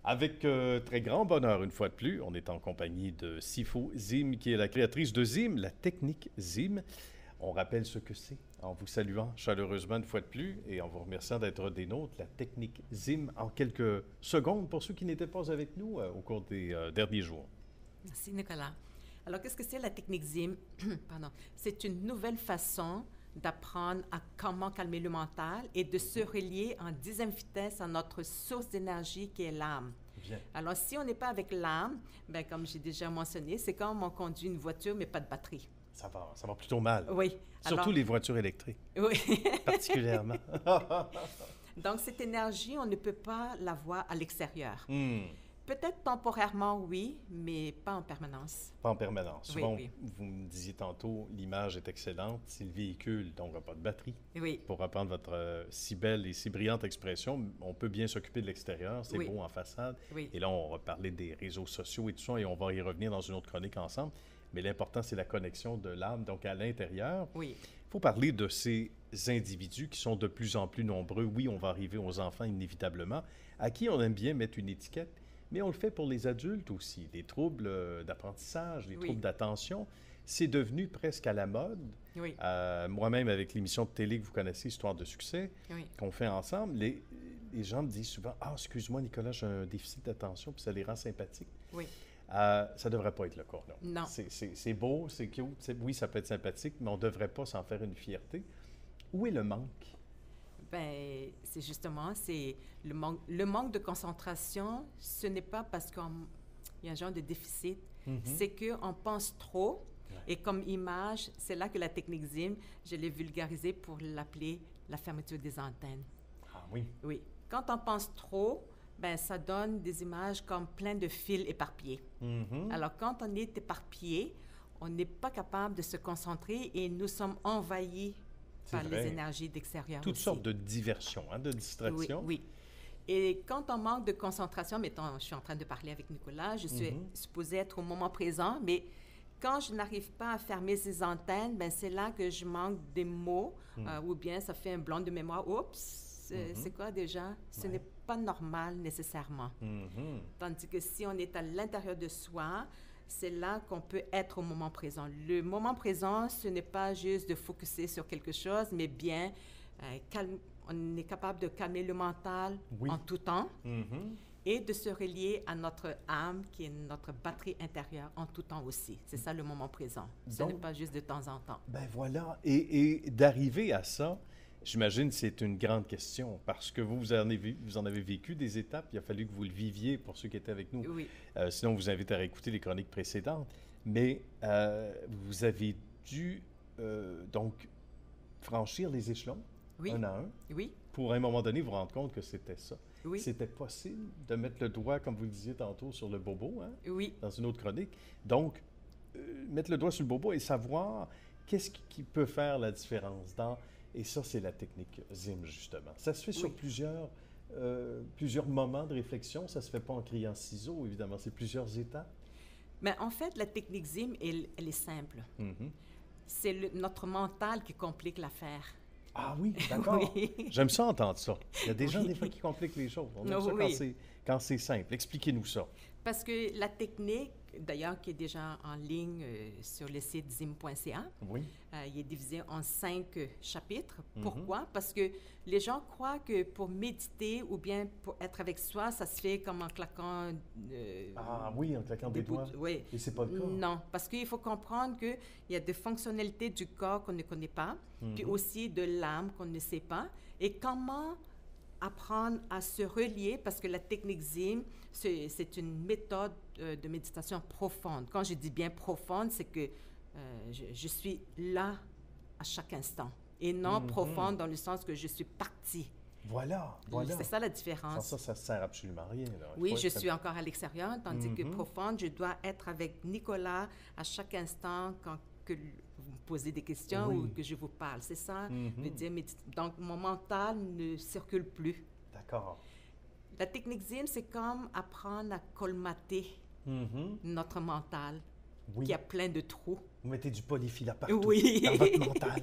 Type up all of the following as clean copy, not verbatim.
Avec très grand bonheur, une fois de plus, on est en compagnie de Sifo Zim, qui est la créatrice de Zim, la technique Zim. On rappelle ce que c'est en vous saluant chaleureusement une fois de plus et en vous remerciant d'être des nôtres. La technique Zim en quelques secondes pour ceux qui n'étaient pas avec nous au cours des derniers jours. Merci, Nicolas. Alors, qu'est-ce que c'est la technique ZIM? Pardon. C'est une nouvelle façon d'apprendre à comment calmer le mental et de se relier en dixième vitesse à notre source d'énergie qui est l'âme. Bien. Alors, si on n'est pas avec l'âme, ben, comme j'ai déjà mentionné, c'est comme on conduit une voiture mais pas de batterie. Ça va plutôt mal. Oui. Surtout Alors, les voitures électriques, oui. particulièrement. Donc, cette énergie, on ne peut pas l'avoir à l'extérieur. Hmm. Peut-être temporairement, oui, mais pas en permanence. Pas en permanence. Oui, Souvent, oui. vous me disiez tantôt, l'image est excellente. Si le véhicule, donc, n'a pas de batterie, Oui. pour reprendre votre si belle et si brillante expression, on peut bien s'occuper de l'extérieur, c'est Oui. beau en façade. Oui. Et là, on va parler des réseaux sociaux et tout ça, et on va y revenir dans une autre chronique ensemble. Mais l'important, c'est la connexion de l'âme, donc à l'intérieur. Oui. Il faut parler de ces individus qui sont de plus en plus nombreux. Oui, on va arriver aux enfants inévitablement, à qui on aime bien mettre une étiquette, mais on le fait pour les adultes aussi. Les troubles d'apprentissage, les Oui. troubles d'attention, c'est devenu presque à la mode. Oui. Moi-même, avec l'émission de télé que vous connaissez, Histoire de succès, Oui. qu'on fait ensemble, les gens me disent souvent « Ah, excuse-moi, Nicolas, j'ai un déficit d'attention », puis ça les rend sympathiques. Oui. Ça ne devrait pas être le cas, non. Non. C'est beau, c'est cute, oui, ça peut être sympathique, mais on ne devrait pas s'en faire une fierté. Où est le manque? Ben, c'est justement, c'est le manque de concentration, ce n'est pas parce qu'il y a un genre de déficit, c'est qu'on pense trop. Ouais. Et comme image, c'est là que la technique ZIM, je l'ai vulgarisée pour l'appeler la fermeture des antennes. Ah oui. Oui. Quand on pense trop, ben, ça donne des images comme plein de fils éparpillés. Alors, quand on est éparpillé, on n'est pas capable de se concentrer et nous sommes envahis C'est par vrai. les énergies d'extérieur Toutes aussi. sortes de diversions, de distractions. Oui, oui. Et quand on manque de concentration, mettons, je suis en train de parler avec Nicolas, je suis supposée être au moment présent, mais quand je n'arrive pas à fermer ces antennes, ben c'est là que je manque des mots, ou bien ça fait un blanc de mémoire. Oups, c'est quoi déjà? Ce n'est pas normal nécessairement. Tandis que si on est à l'intérieur de soi, c'est là qu'on peut être au moment présent. Le moment présent, ce n'est pas juste de focuser sur quelque chose, mais bien, on est capable de calmer le mental Oui. en tout temps et de se relier à notre âme, qui est notre batterie intérieure, en tout temps aussi. C'est ça le moment présent. Ce Donc, n'est pas juste de temps en temps. Ben voilà. Et d'arriver à ça, j'imagine que c'est une grande question parce que vous en avez vécu des étapes. Il a fallu que vous le viviez pour ceux qui étaient avec nous. Oui. Sinon, on vous invite à réécouter les chroniques précédentes. Mais vous avez dû donc franchir les échelons Oui. un à un Oui. pour à un moment donné vous rendre compte que c'était ça. Oui. C'était possible de mettre le doigt, comme vous le disiez tantôt, sur le bobo, Oui. dans une autre chronique. Donc, mettre le doigt sur le bobo et savoir qu'est-ce qui peut faire la différence dans... Et ça, c'est la technique ZIM, justement. Ça se fait sur plusieurs moments de réflexion. Ça ne se fait pas en criant ciseaux, évidemment. C'est plusieurs étapes. Mais en fait, la technique ZIM, elle est simple. C'est notre mental qui complique l'affaire. Ah oui, d'accord. Oui. J'aime ça entendre ça. Il y a des gens, des fois, qui compliquent les choses. On aime ça Oui. quand c'est simple. Expliquez-nous ça. Parce que la technique, d'ailleurs, qui est déjà en ligne sur le site zim.ca, Oui. il est divisé en 5 chapitres. Pourquoi? Parce que les gens croient que pour méditer ou bien pour être avec soi, ça se fait comme en claquant... Ah oui, en claquant des doigts. Oui. Et c'est pas le cas. Non, parce qu'il faut comprendre qu'il y a des fonctionnalités du corps qu'on ne connaît pas, puis aussi de l'âme qu'on ne sait pas. Et comment apprendre à se relier, parce que la technique ZIM, c'est une méthode de méditation profonde. Quand je dis bien profonde, c'est que je suis là à chaque instant, et non profonde dans le sens que je suis partie. Voilà. C'est ça la différence. Sans ça ne sert absolument à rien. Là. Oui, je suis encore à l'extérieur, tandis que profonde, je dois être avec Nicolas à chaque instant que vous me posez des questions ou que je vous parle. C'est ça, veut dire, donc mon mental ne circule plus. D'accord. La technique ZIM, c'est comme apprendre à colmater notre mental, qui a plein de trous. Vous mettez du polyfila partout, Oui. dans votre mental.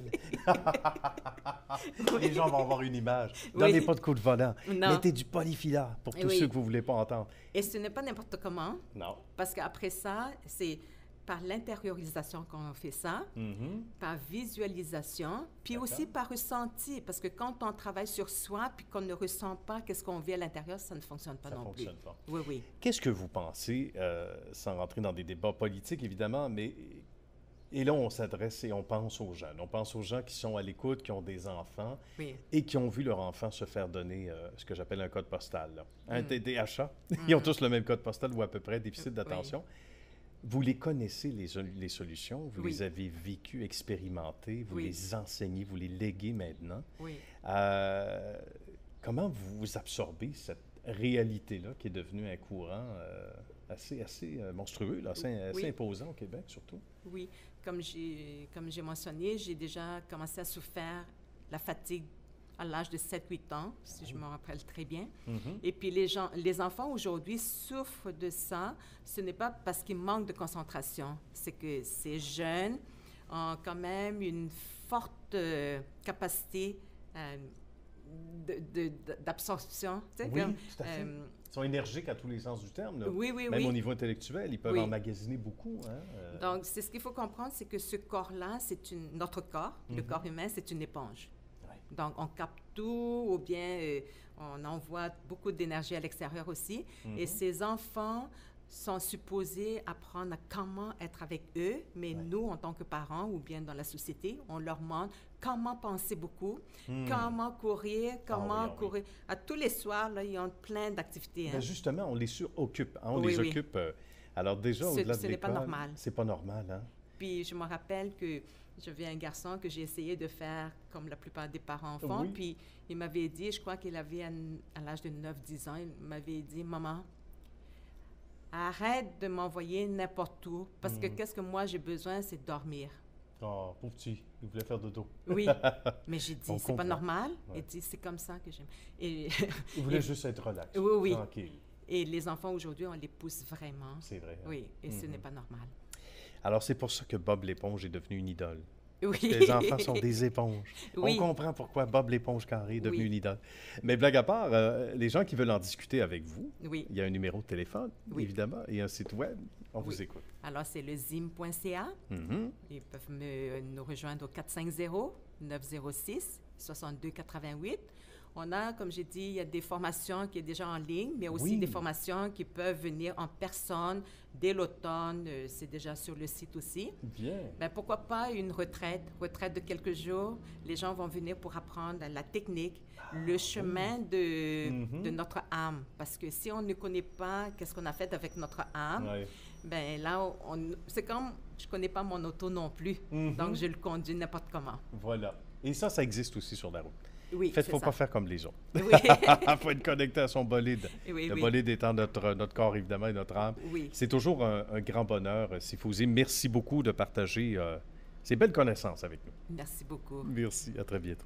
Les gens vont avoir une image. Donnez Oui. pas de coup de volant. Non. Mettez du polyfila pour tous Oui. ceux que vous ne voulez pas entendre. Et ce n'est pas n'importe comment, Non. parce qu'après ça, c'est par l'intériorisation qu'on fait ça, Mhm. par visualisation, puis D'accord. aussi par ressenti, parce que quand on travaille sur soi, puis qu'on ne ressent pas qu'est-ce qu'on vit à l'intérieur, ça ne fonctionne pas Ça non fonctionne plus. pas. Oui, oui. Qu'est-ce que vous pensez, sans rentrer dans des débats politiques évidemment, mais et là on s'adresse et on pense aux jeunes. On pense aux gens qui sont à l'écoute, qui ont des enfants Oui. et qui ont vu leur enfant se faire donner ce que j'appelle un code postal, là. Un Mm. TDAH. Ils ont tous le même code postal ou à peu près, déficit d'attention. Oui. Vous les connaissez, les solutions, vous Oui. les avez vécues, expérimentées, vous Oui. les enseignez, vous les léguez maintenant. Oui. Comment vous absorbez cette réalité-là qui est devenue un courant assez monstrueux, là, assez Oui. imposant au Québec surtout? Oui, comme j'ai mentionné, j'ai déjà commencé à souffrir la fatigue à l'âge de 7-8 ans, si je me rappelle très bien. Mhm. Et puis les enfants aujourd'hui souffrent de ça. Ce n'est pas parce qu'ils manquent de concentration, c'est que ces jeunes ont quand même une forte capacité d'absorption. Tu sais, Oui, comme, tout à fait. Ils sont énergiques à tous les sens du terme, là. oui, oui, Même oui. au niveau intellectuel, ils peuvent Oui. emmagasiner beaucoup. Hein, Donc, c'est ce qu'il faut comprendre, c'est que ce corps-là, notre corps, le Mhm. corps humain, c'est une éponge. Ouais. Donc, on capte tout, ou bien on envoie beaucoup d'énergie à l'extérieur aussi. Et Mhm. ces enfants sont supposés apprendre à comment être avec eux, mais Ouais. nous, en tant que parents, ou bien dans la société, on leur demande comment penser beaucoup, Hmm. comment courir, comment oui, ah oui. courir. À tous les soirs, là, ils ont plein d'activités. Ben Hein. justement, on les suroccupe. Hein, on Oui, les oui. occupe. Alors déjà, Ce- au-delà ce de n'est pas l'école, normal. c'est pas normal. Hein? Puis je me rappelle que j'avais un garçon que j'ai essayé de faire comme la plupart des parents-enfants. Oui. Puis il m'avait dit, je crois qu'il avait à l'âge de 9-10 ans, il m'avait dit, maman, arrête de m'envoyer n'importe où, parce que Mhm. qu'est-ce que moi j'ai besoin, c'est de dormir. Oh, pauvre petit, il voulait faire dodo. Oui, mais j'ai dit, On c'est pas comprend. normal. Ouais. Il dit, c'est comme ça que j'aime. Et, Il voulait Et- juste être relax, Oui, oui. tranquille. et les enfants aujourd'hui, on les pousse vraiment. C'est vrai. hein? Oui, et ce Mhm. n'est pas normal. Alors, c'est pour ça que Bob l'éponge est devenu une idole. Oui. Les enfants sont des éponges. Oui. On comprend pourquoi Bob l'éponge carré est devenu Oui. une idole. Mais blague à part, les gens qui veulent en discuter avec vous, Oui. il y a un numéro de téléphone, Oui. évidemment, et un site web. On vous Oui. écoute. Alors, c'est le zim.ca. Mhm. Ils peuvent nous rejoindre au 450-906-6288. On a, comme j'ai dit, il y a des formations qui sont déjà en ligne, mais aussi Oui. des formations qui peuvent venir en personne dès l'automne. C'est déjà sur le site aussi. Bien. Ben, pourquoi pas une retraite de quelques jours. Les gens vont venir pour apprendre la technique, le chemin Mhm. de notre âme. Parce que si on ne connaît pas qu'est-ce qu'on a fait avec notre âme, Ouais. ben là, c'est comme je connais pas mon auto non plus, Mhm. donc je le conduis n'importe comment. Voilà. Et ça existe aussi sur la route. Oui, Faites, c'est faut ça. pas faire comme les autres. Oui, Il faut être connecté à son bolide. oui, Le oui. bolide étant notre corps, évidemment, et notre âme. Oui. C'est toujours un grand bonheur, Sifouzi. Merci beaucoup de partager ces belles connaissances avec nous. Merci beaucoup. Merci. À très bientôt.